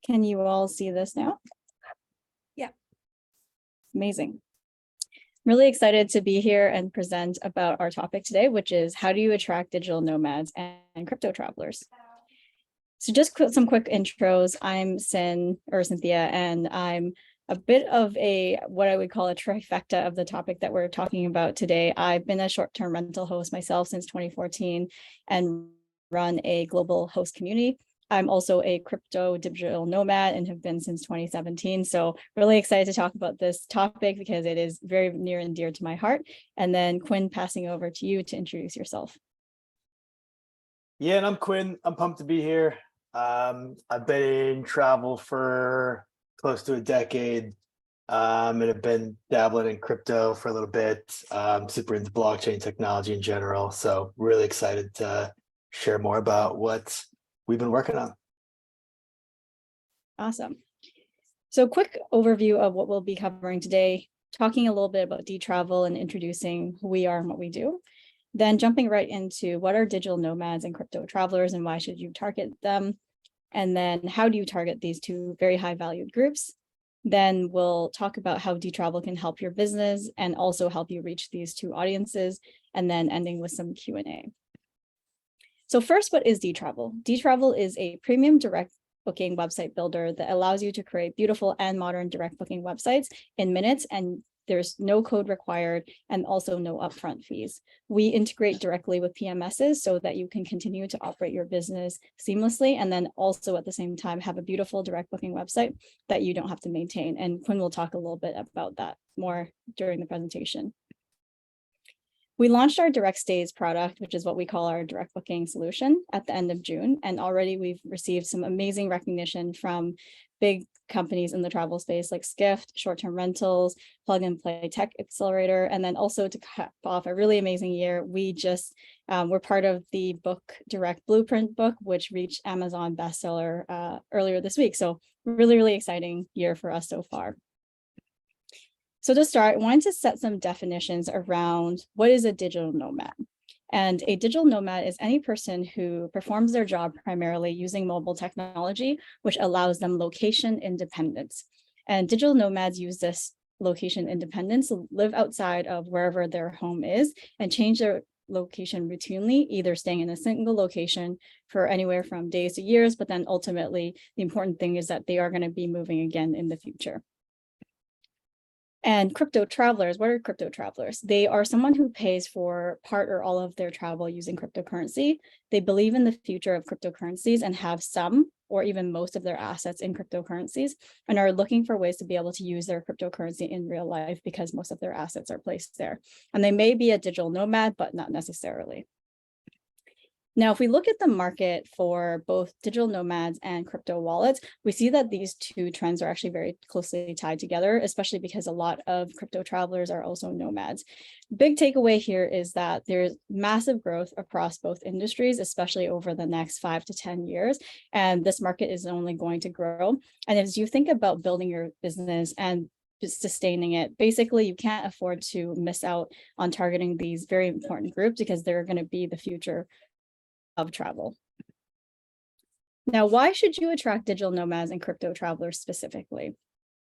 Can you all see this now? Yeah. Amazing. Really excited to be here and present about our topic today, which is how do you attract digital nomads and crypto travelers? So just some quick intros. I'm Cynthia, and I'm a bit of what I would call a trifecta of the topic that we're talking about today. I've been a short-term rental host myself since 2014 and run a global host community. I'm also a crypto digital nomad and have been since 2017. So really excited to talk about this topic because it is very near and dear to my heart. And then Quinn, passing over to you to introduce yourself. Yeah, and I'm Quinn. I'm pumped to be here. I've been in travel for close to a decade, and I've been dabbling in crypto for a little bit. Super into blockchain technology in general. So really excited to share more about what we've been working on. Awesome. So quick overview of what we'll be covering today, talking a little bit about Dtravel and introducing who we are and what we do. Then jumping right into what are digital nomads and crypto travelers and why should you target them? And then how do you target these two very high valued groups? Then we'll talk about how Dtravel can help your business and also help you reach these two audiences, and then ending with some Q&A. So first, what is Dtravel? Dtravel is a premium direct booking website builder that allows you to create beautiful and modern direct booking websites in minutes, and there's no code required and also no upfront fees. We integrate directly with PMSs so that you can continue to operate your business seamlessly and then also at the same time have a beautiful direct booking website that you don't have to maintain. And Quinn will talk a little bit about that more during the presentation. We launched our direct stays product, which is what we call our direct booking solution, at the end of June. And already we've received some amazing recognition from big companies in the travel space like Skift, Short-Term Rentals, Plug and Play Tech Accelerator. And then also to cap off a really amazing year, we just were part of the book Direct Blueprint book, which reached Amazon bestseller earlier this week. So really, really exciting year for us so far. So to start, I wanted to set some definitions around what is a digital nomad. And a digital nomad is any person who performs their job primarily using mobile technology, which allows them location independence. And digital nomads use this location independence to live outside of wherever their home is and change their location routinely, either staying in a single location for anywhere from days to years, but then ultimately the important thing is that they are going to be moving again in the future. And crypto travelers, what are crypto travelers? They are someone who pays for part or all of their travel using cryptocurrency. They believe in the future of cryptocurrencies and have some or even most of their assets in cryptocurrencies and are looking for ways to be able to use their cryptocurrency in real life because most of their assets are placed there. And they may be a digital nomad, but not necessarily. Now, if we look at the market for both digital nomads and crypto wallets, we see that these two trends are actually very closely tied together, especially because a lot of crypto travelers are also nomads. Big takeaway here is that there's massive growth across both industries, especially over the next 5 to 10 years. And this market is only going to grow. And as you think about building your business and just sustaining it, basically you can't afford to miss out on targeting these very important groups because they're going to be the future of travel. Now, why should you attract digital nomads and crypto travelers specifically?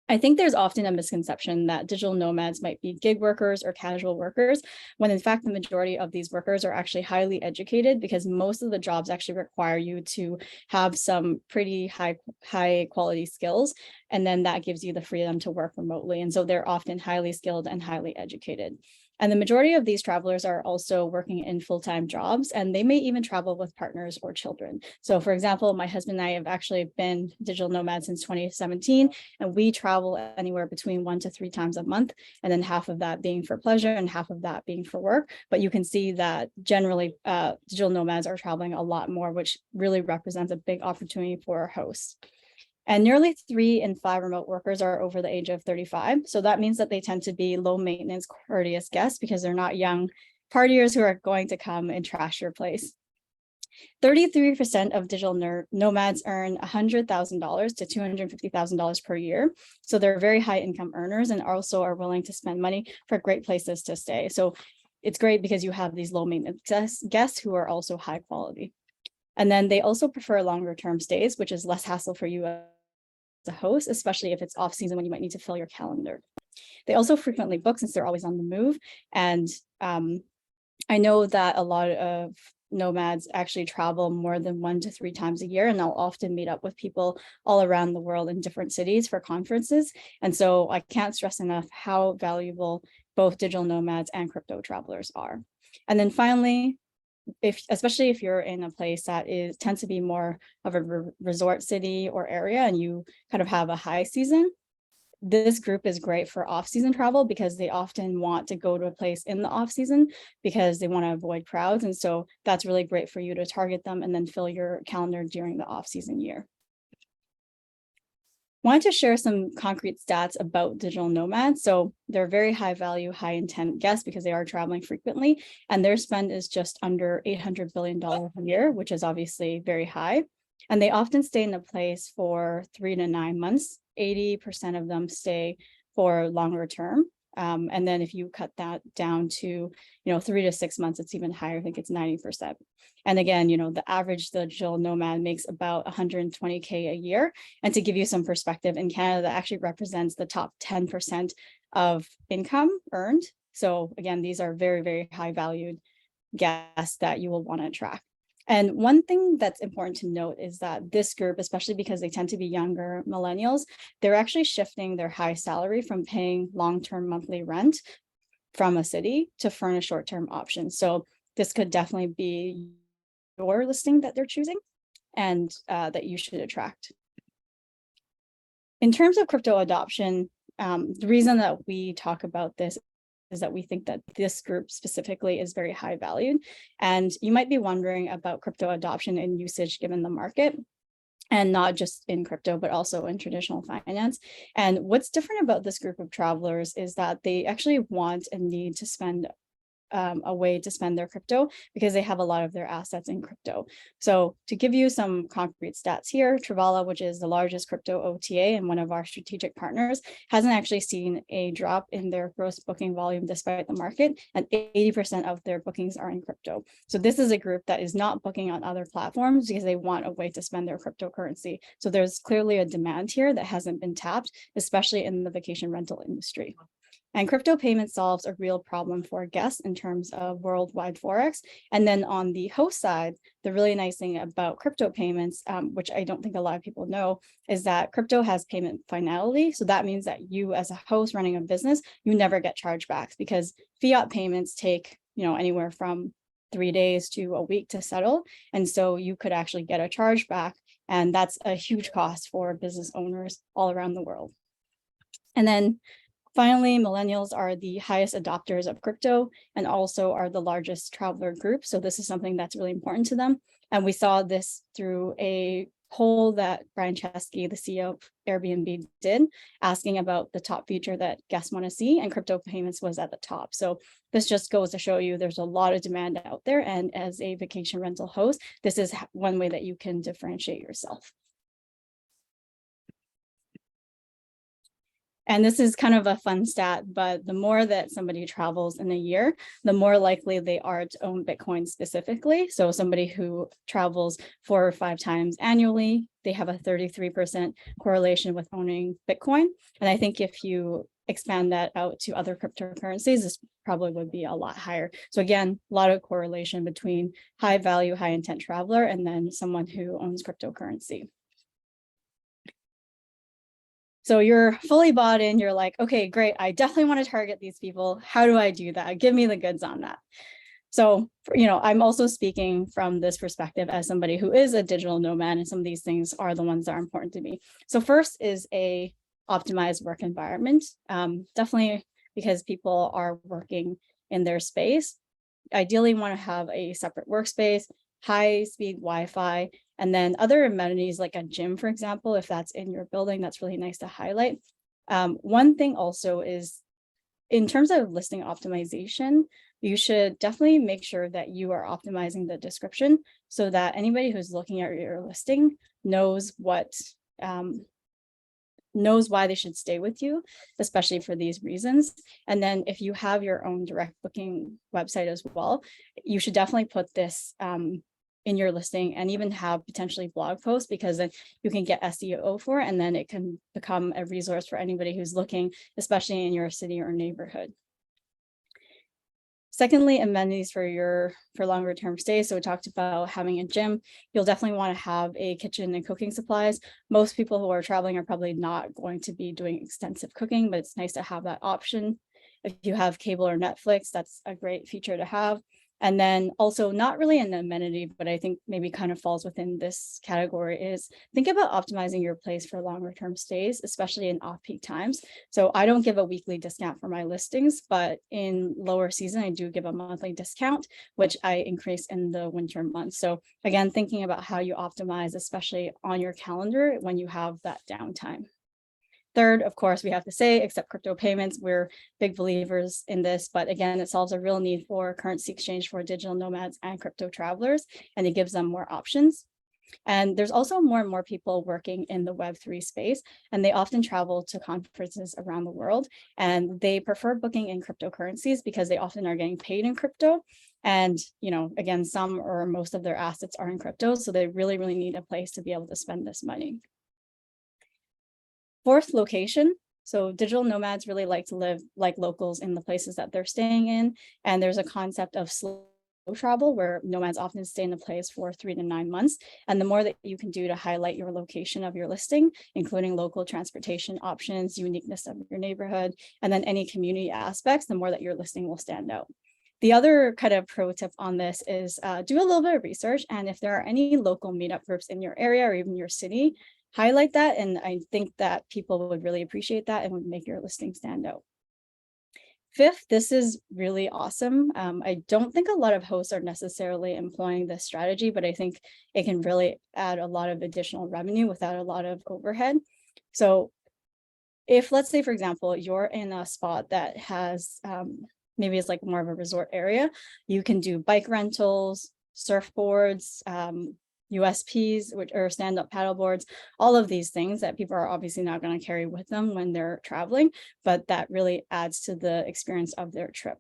I think there's often a misconception that digital nomads might be gig workers or casual workers, when in fact, the majority of these workers are actually highly educated because most of the jobs actually require you to have some pretty high quality skills. And then that gives you the freedom to work remotely. And so they're often highly skilled and highly educated. And the majority of these travelers are also working in full-time jobs, and they may even travel with partners or children. So for example, my husband and I have actually been digital nomads since 2017, and we travel anywhere between 1 to 3 times a month, and then half of that being for pleasure and half of that being for work. But you can see that generally digital nomads are traveling a lot more, which really represents a big opportunity for our hosts. And nearly 3 in 5 remote workers are over the age of 35. So that means that they tend to be low maintenance, courteous guests because they're not young partiers who are going to come and trash your place. 33% of digital nomads earn $100,000 to $250,000 per year. So they're very high income earners and also are willing to spend money for great places to stay. So it's great because you have these low maintenance guests who are also high quality. And then they also prefer longer term stays, which is less hassle for you a host, especially if it's off season when you might need to fill your calendar. They also frequently book since they're always on the move. And I know that a lot of nomads actually travel more than 1 to 3 times a year, and they'll often meet up with people all around the world in different cities for conferences. And so I can't stress enough how valuable both digital nomads and crypto travelers are. And then finally, especially if you're in a place that tends to be more of a resort city or area, and you kind of have a high season, this group is great for off-season travel because they often want to go to a place in the off-season because they want to avoid crowds. And so that's really great for you to target them and then fill your calendar during the off-season year. Wanted to share some concrete stats about digital nomads. So they're very high value, high intent guests because they are traveling frequently, and their spend is just under $800 billion a year, which is obviously very high. And they often stay in a place for 3 to 9 months. 80% of them stay for longer term. And then if you cut that down to, 3 to 6 months, it's even higher. I think it's 90%. And again, the average digital nomad makes about 120K a year. And to give you some perspective, in Canada, that actually represents the top 10% of income earned. So again, these are very, very high valued guests that you will want to attract. And one thing that's important to note is that this group, especially because they tend to be younger millennials, they're actually shifting their high salary from paying long-term monthly rent from a city to furnish short-term options. So this could definitely be your listing that they're choosing and that you should attract. In terms of crypto adoption, the reason that we talk about this is that we think that this group specifically is very high valued. And you might be wondering about crypto adoption and usage given the market, and not just in crypto, but also in traditional finance. And what's different about this group of travelers is that they actually want and need to spend a way to spend their crypto because they have a lot of their assets in crypto. So to give you some concrete stats here, Dtravel, which is the largest crypto OTA and one of our strategic partners, hasn't actually seen a drop in their gross booking volume despite the market, and 80% of their bookings are in crypto. So this is a group that is not booking on other platforms because they want a way to spend their cryptocurrency. So there's clearly a demand here that hasn't been tapped, especially in the vacation rental industry. And crypto payment solves a real problem for guests in terms of worldwide Forex. And then on the host side, the really nice thing about crypto payments, which I don't think a lot of people know, is that crypto has payment finality. So that means that you as a host running a business, you never get chargebacks because fiat payments take, anywhere from 3 days to a week to settle. And so you could actually get a chargeback. And that's a huge cost for business owners all around the world. And then finally, millennials are the highest adopters of crypto and also are the largest traveler group. So this is something that's really important to them. And we saw this through a poll that Brian Chesky, the CEO of Airbnb, did, asking about the top feature that guests want to see, and crypto payments was at the top. So this just goes to show you there's a lot of demand out there. And as a vacation rental host, this is one way that you can differentiate yourself. And this is kind of a fun stat, but the more that somebody travels in a year, the more likely they are to own Bitcoin specifically. So somebody who travels 4 or 5 times annually, they have a 33% correlation with owning Bitcoin. And I think if you expand that out to other cryptocurrencies, this probably would be a lot higher. So again, a lot of correlation between high value, high intent traveler and then someone who owns cryptocurrency. So you're fully bought in, you're like, okay, great, I definitely want to target these people. How do I do that? Give me the goods on that. So, I'm also speaking from this perspective as somebody who is a digital nomad, and some of these things are the ones that are important to me. So first is a optimized work environment, definitely because people are working in their space. Ideally want to have a separate workspace, high-speed Wi-Fi, and then other amenities like a gym, for example, if that's in your building, that's really nice to highlight. One thing also is in terms of listing optimization, you should definitely make sure that you are optimizing the description so that anybody who's looking at your listing knows why they should stay with you, especially for these reasons. And then if you have your own direct booking website as well, you should definitely put this in your listing and even have potentially blog posts, because then you can get SEO for it, and then it can become a resource for anybody who's looking, especially in your city or neighborhood. Secondly, amenities for longer term stays. So we talked about having a gym. You'll definitely want to have a kitchen and cooking supplies. Most people who are traveling are probably not going to be doing extensive cooking, but it's nice to have that option. If you have cable or Netflix, that's a great feature to have. And then also, not really an amenity, but I think maybe kind of falls within this category, is think about optimizing your place for longer term stays, especially in off-peak times. So I don't give a weekly discount for my listings, but in lower season, I do give a monthly discount, which I increase in the winter months. So again, thinking about how you optimize, especially on your calendar when you have that downtime. Third, of course, we have to say, accept crypto payments. We're big believers in this, but again, it solves a real need for currency exchange for digital nomads and crypto travelers, and it gives them more options. And there's also more and more people working in the Web3 space, and they often travel to conferences around the world, and they prefer booking in cryptocurrencies because they often are getting paid in crypto. And, again, some or most of their assets are in crypto, so they really, really need a place to be able to spend this money. Fourth, location. So digital nomads really like to live like locals in the places that they're staying in. And there's a concept of slow travel where nomads often stay in a place for 3 to 9 months. And the more that you can do to highlight your location of your listing, including local transportation options, uniqueness of your neighborhood, and then any community aspects, the more that your listing will stand out. The other kind of pro tip on this is do a little bit of research. And if there are any local meetup groups in your area or even your city, highlight that. And I think that people would really appreciate that and would make your listing stand out. Fifth, this is really awesome. I don't think a lot of hosts are necessarily employing this strategy, but I think it can really add a lot of additional revenue without a lot of overhead. So if, let's say, for example, you're in a spot that has, maybe it's like more of a resort area, you can do bike rentals, surfboards, USPs, which are stand-up paddleboards, all of these things that people are obviously not going to carry with them when they're traveling, but that really adds to the experience of their trip.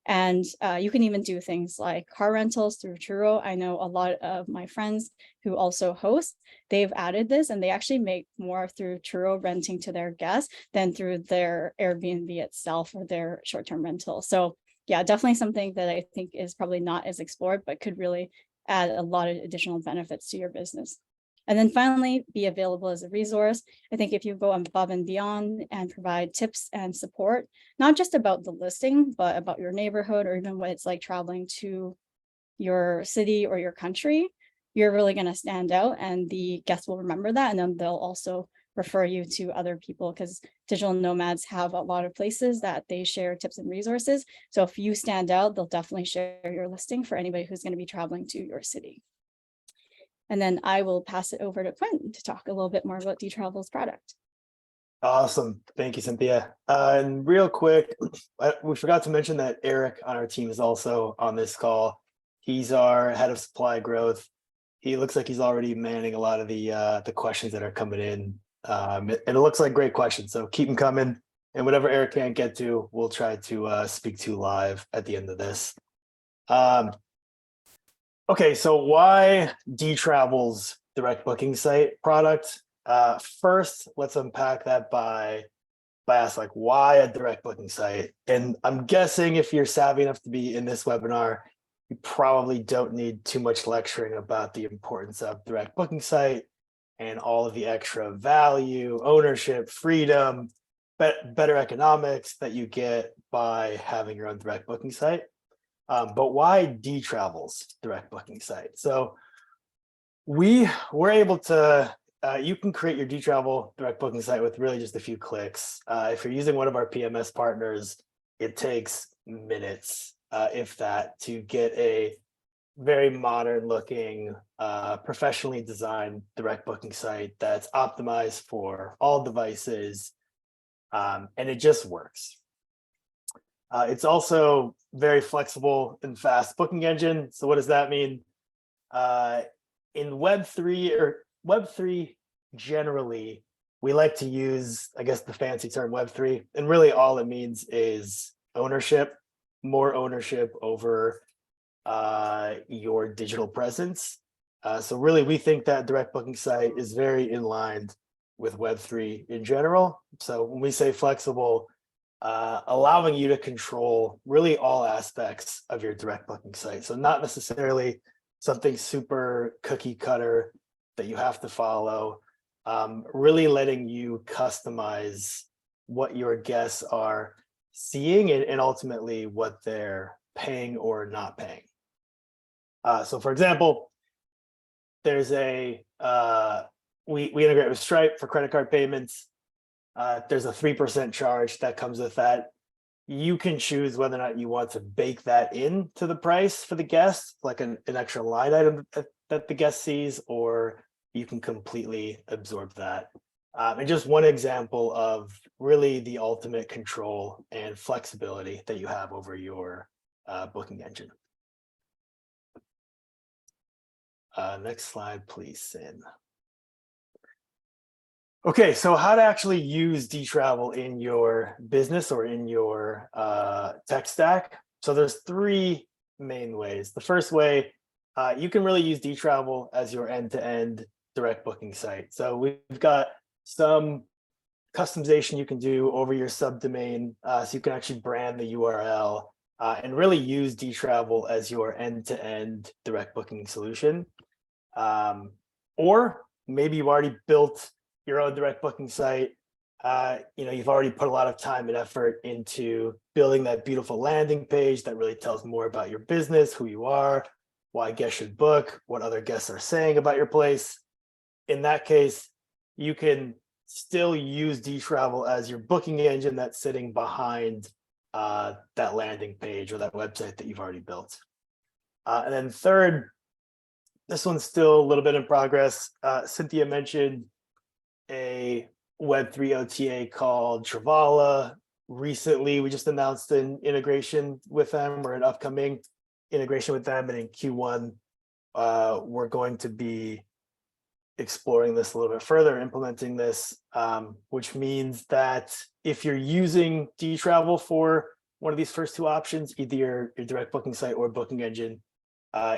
And you can even do things like car rentals through Turo. I know a lot of my friends who also host, they've added this, and they actually make more through Turo renting to their guests than through their Airbnb itself or their short-term rental. So yeah, definitely something that I think is probably not as explored, but could really add a lot of additional benefits to your business. And then finally, be available as a resource. I think if you go above and beyond and provide tips and support, not just about the listing, but about your neighborhood or even what it's like traveling to your city or your country, you're really going to stand out, and the guests will remember that. And then they'll also refer you to other people, because digital nomads have a lot of places that they share tips and resources. So if you stand out, they'll definitely share your listing for anybody who's going to be traveling to your city. And then I will pass it over to Quentin to talk a little bit more about Dtravel's product. Awesome. Thank you, Cynthia. And real quick, we forgot to mention that Eric on our team is also on this call. He's our head of supply growth. He looks like he's already manning a lot of the questions that are coming in. And it looks like great questions, so keep them coming. And whatever Eric can't get to, we'll try to speak to live at the end of this. Okay, so why Dtravel's direct booking site product? First, let's unpack that by asking, like, why a direct booking site? And I'm guessing if you're savvy enough to be in this webinar, you probably don't need too much lecturing about the importance of direct booking site and all of the extra value, ownership, freedom, better economics that you get by having your own direct booking site. But why Dtravel's direct booking site? So we're able to, you can create your Dtravel direct booking site with really just a few clicks. If you're using one of our PMS partners, it takes minutes, if that, to get a very modern looking, professionally designed direct booking site that's optimized for all devices, and it just works. It's also very flexible and fast booking engine. So what does that mean? In Web3 generally, we like to use, I guess, the fancy term Web3, and really all it means is ownership, more ownership over your digital presence. So really, we think that direct booking site is very in line with Web3 in general. So when we say flexible, allowing you to control really all aspects of your direct booking site. So not necessarily something super cookie cutter that you have to follow, really letting you customize what your guests are seeing and ultimately what they're paying or not paying. So for example, there's we integrate with Stripe for credit card payments. There's a 3% charge that comes with that. You can choose whether or not you want to bake that into the price for the guest, like an extra line item that the guest sees, or you can completely absorb that. And just one example of really the ultimate control and flexibility that you have over your booking engine. Next slide, please, Sin. Okay, so how to actually use Dtravel in your business or in your tech stack. So there's three main ways. The first way, you can really use Dtravel as your end-to-end direct booking site. So we've got some customization you can do over your subdomain, so you can actually brand the URL and really use Dtravel as your end-to-end direct booking solution. Or maybe you've already built your own direct booking site. You've already put a lot of time and effort into building that beautiful landing page that really tells more about your business, who you are, why guests should book, what other guests are saying about your place. In that case, you can still use Dtravel as your booking engine that's sitting behind that landing page or that website that you've already built. And then third, this one's still a little bit in progress. Cynthia mentioned a Web3 OTA called Travala. Recently, we just announced an integration with them, or an upcoming integration with them. And in Q1, we're going to be exploring this a little bit further, implementing this, which means that if you're using Dtravel for one of these first two options, either your direct booking site or booking engine,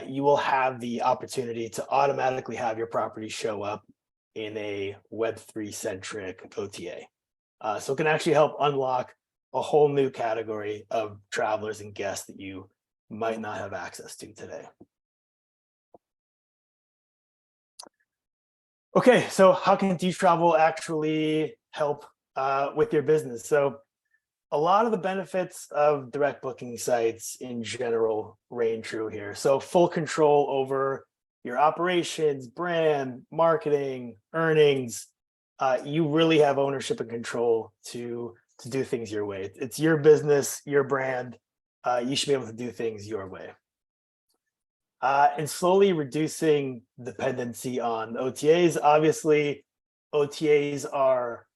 you will have the opportunity to automatically have your property show up in a Web3 centric OTA. So it can actually help unlock a whole new category of travelers and guests that you might not have access to today. Okay, so how can Dtravel actually help with your business? So a lot of the benefits of direct booking sites in general reign true here. So full control over your operations, brand, marketing, earnings. You really have ownership and control to do things your way. It's your business, your brand. You should be able to do things your way. And slowly reducing dependency on OTAs. Obviously, OTAs are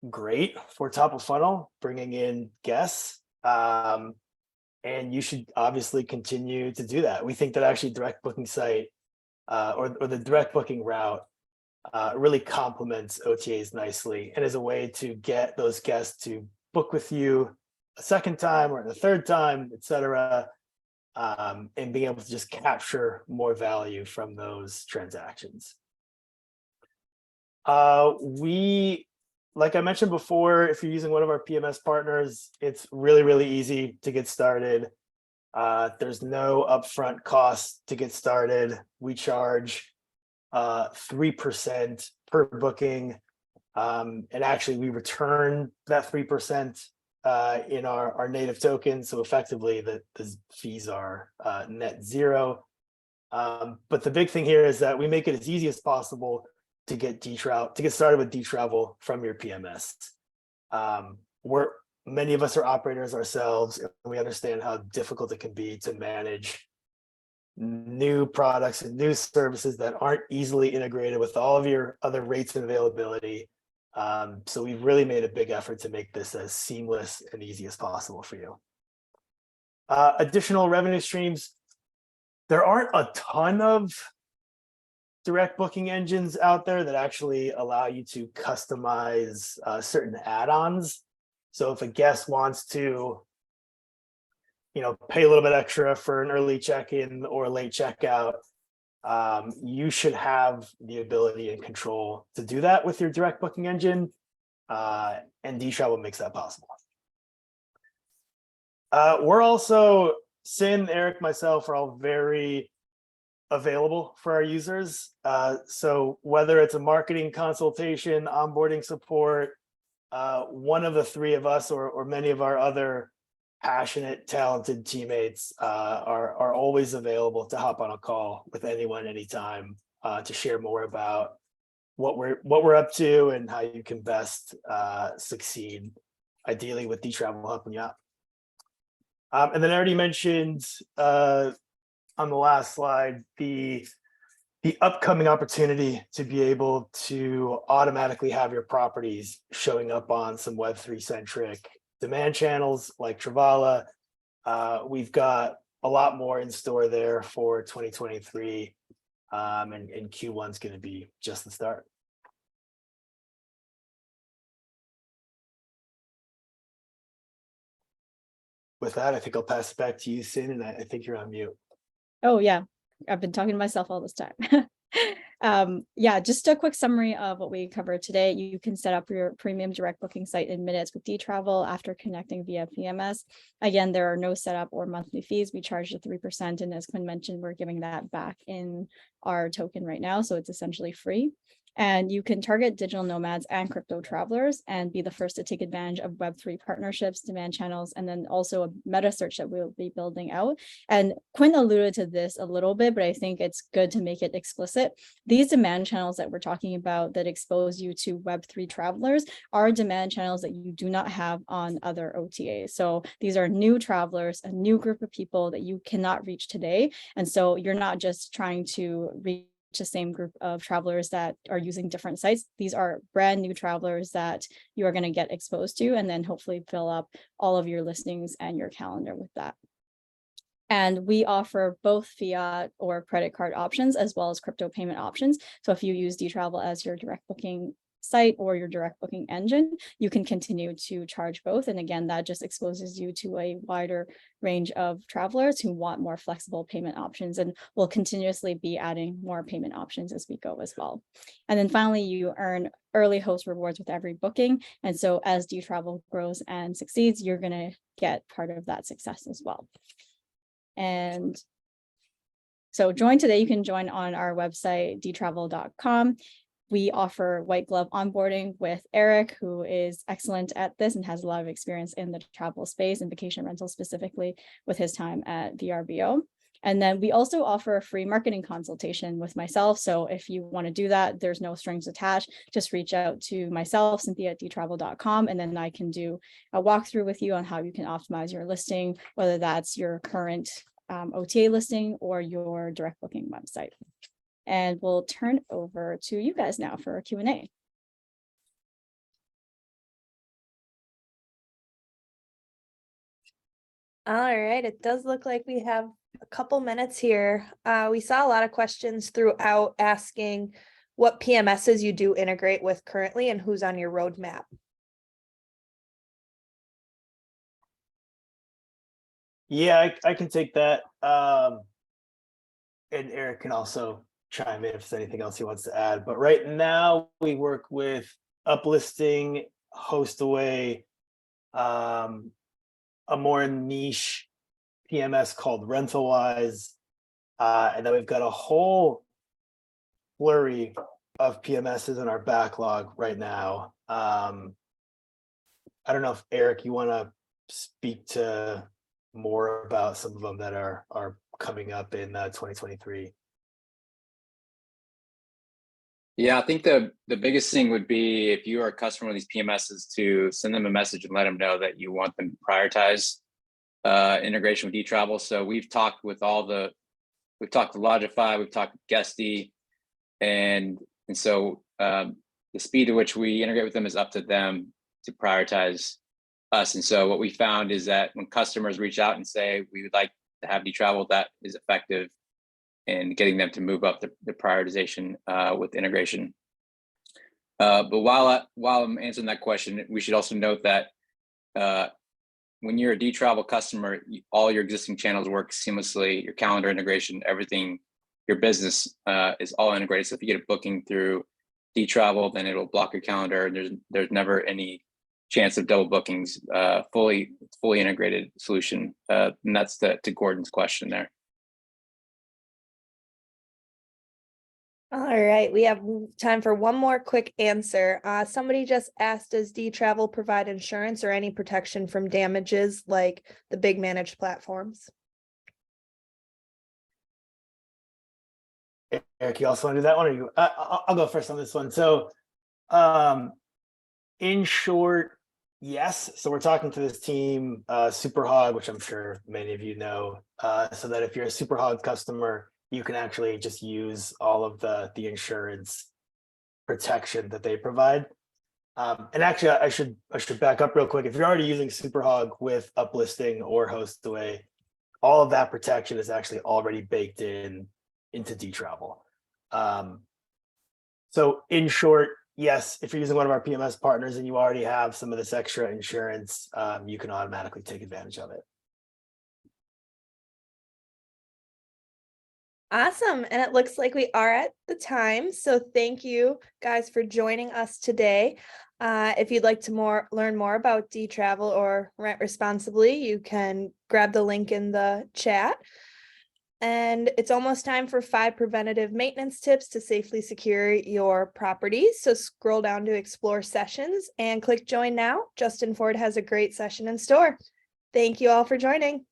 great for top of funnel, bringing in guests. And you should obviously continue to do that. We think that actually direct booking site or the direct booking route really complements OTAs nicely and is a way to get those guests to book with you a second time or the third time, et cetera, and being able to just capture more value from those transactions. Like I mentioned before, if you're using one of our PMS partners, it's really, really easy to get started. There's no upfront cost to get started. We charge 3% per booking. And actually, we return that 3% in our native token. So effectively, the fees are net zero. But the big thing here is that we make it as easy as possible to get started with Dtravel from your PMS. Many of us are operators ourselves, and we understand how difficult it can be to manage new products and new services that aren't easily integrated with all of your other rates and availability. So we've really made a big effort to make this as seamless and easy as possible for you. Additional revenue streams. There aren't a ton of direct booking engines out there that actually allow you to customize certain add-ons. So if a guest wants to, pay a little bit extra for an early check-in or a late checkout, you should have the ability and control to do that with your direct booking engine, and Dtravel makes that possible. We're also, Sin, Eric, myself are all very available for our users. So whether it's a marketing consultation, onboarding support, one of the three of us or many of our other passionate, talented teammates are always available to hop on a call with anyone, anytime, to share more about what we're up to and how you can best succeed, ideally with Dtravel helping you out. And then I already mentioned on the last slide the upcoming opportunity to be able to automatically have your properties showing up on some Web3 centric demand channels like Travala. We've got a lot more in store there for 2023, and Q1 is going to be just the start. With that, I think I'll pass it back to you, Sin, and I think you're on mute. Oh yeah, I've been talking to myself all this time. Yeah, just a quick summary of what we covered today. You can set up your premium direct booking site in minutes with Dtravel after connecting via PMS. Again, there are no setup or monthly fees. We charge the 3%, and as Quinn mentioned, we're giving that back in our token right now, so it's essentially free. And you can target digital nomads and crypto travelers and be the first to take advantage of Web3 partnerships, demand channels, and then also a meta search that we'll be building out. And Quinn alluded to this a little bit, but I think it's good to make it explicit. These demand channels that we're talking about that expose you to Web3 travelers are demand channels that you do not have on other OTAs. So these are new travelers, a new group of people that you cannot reach today. And so you're not just trying to reach the same group of travelers that are using different sites. These are brand new travelers that you are going to get exposed to, and then hopefully fill up all of your listings and your calendar with that. And we offer both fiat or credit card options as well as crypto payment options. So if you use Dtravel as your direct booking site or your direct booking engine, you can continue to charge both. And again, that just exposes you to a wider range of travelers who want more flexible payment options, and we'll continuously be adding more payment options as we go as well. And then finally, you earn early host rewards with every booking. And so as Dtravel grows and succeeds, you're going to get part of that success as well. And so join today. You can join on our website, dtravel.com. We offer white glove onboarding with Eric, who is excellent at this and has a lot of experience in the travel space and vacation rental specifically with his time at VRBO. And then we also offer a free marketing consultation with myself. So if you want to do that, there's no strings attached. Just reach out to myself, Cynthia at dtravel.com, and then I can do a walkthrough with you on how you can optimize your listing, whether that's your current OTA listing or your direct booking website. And we'll turn over to you guys now for a Q&A. All right, it does look like we have a couple minutes here. We saw a lot of questions throughout asking what PMSs you do integrate with currently and who's on your roadmap. Yeah, I can take that. And Eric can also chime in if there's anything else he wants to add. But right now we work with Uplisting, Hostaway, a more niche PMS called RentalWise, and then we've got a whole flurry of PMSs in our backlog right now. I don't know if Eric, you want to speak to more about some of them that are coming up in 2023. Yeah, I think the biggest thing would be if you are a customer of these PMSs to send them a message and let them know that you want them to prioritize integration with Dtravel. So we've talked to Logify, we've talked to Guesty, and so the speed at which we integrate with them is up to them to prioritize us. And so what we found is that when customers reach out and say we would like to have Dtravel, that is effective in getting them to move up the prioritization with integration. But while I'm answering that question, we should also note that when you're a Dtravel customer, all your existing channels work seamlessly, your calendar integration, everything your business is all integrated. So if you get a booking through Dtravel, then it'll block your calendar. There's never any chance of double bookings. Fully integrated solution. And that's to Gordon's question there. All right, we have time for one more quick answer. Somebody just asked, does Dtravel provide insurance or any protection from damages like the big managed platforms? Eric, you also want to do that one, or you? I'll go first on this one. So, in short, yes. So we're talking to this team, Superhog, which I'm sure many of you know, so that if you're a Superhog customer, you can actually just use all of the insurance protection that they provide. And actually, I should back up real quick. If you're already using Superhog with uplisting or HostAway, all of that protection is actually already baked into Dtravel. So in short, yes, if you're using one of our PMS partners and you already have some of this extra insurance, you can automatically take advantage of it. Awesome. And it looks like we are at the time. So thank you guys for joining us today. If you'd like to learn more about Dtravel or Rent Responsibly, you can grab the link in the chat. And it's almost time for 5 preventative maintenance tips to safely secure your properties. So scroll down to explore sessions and click join now. Justin Ford has a great session in store. Thank you all for joining.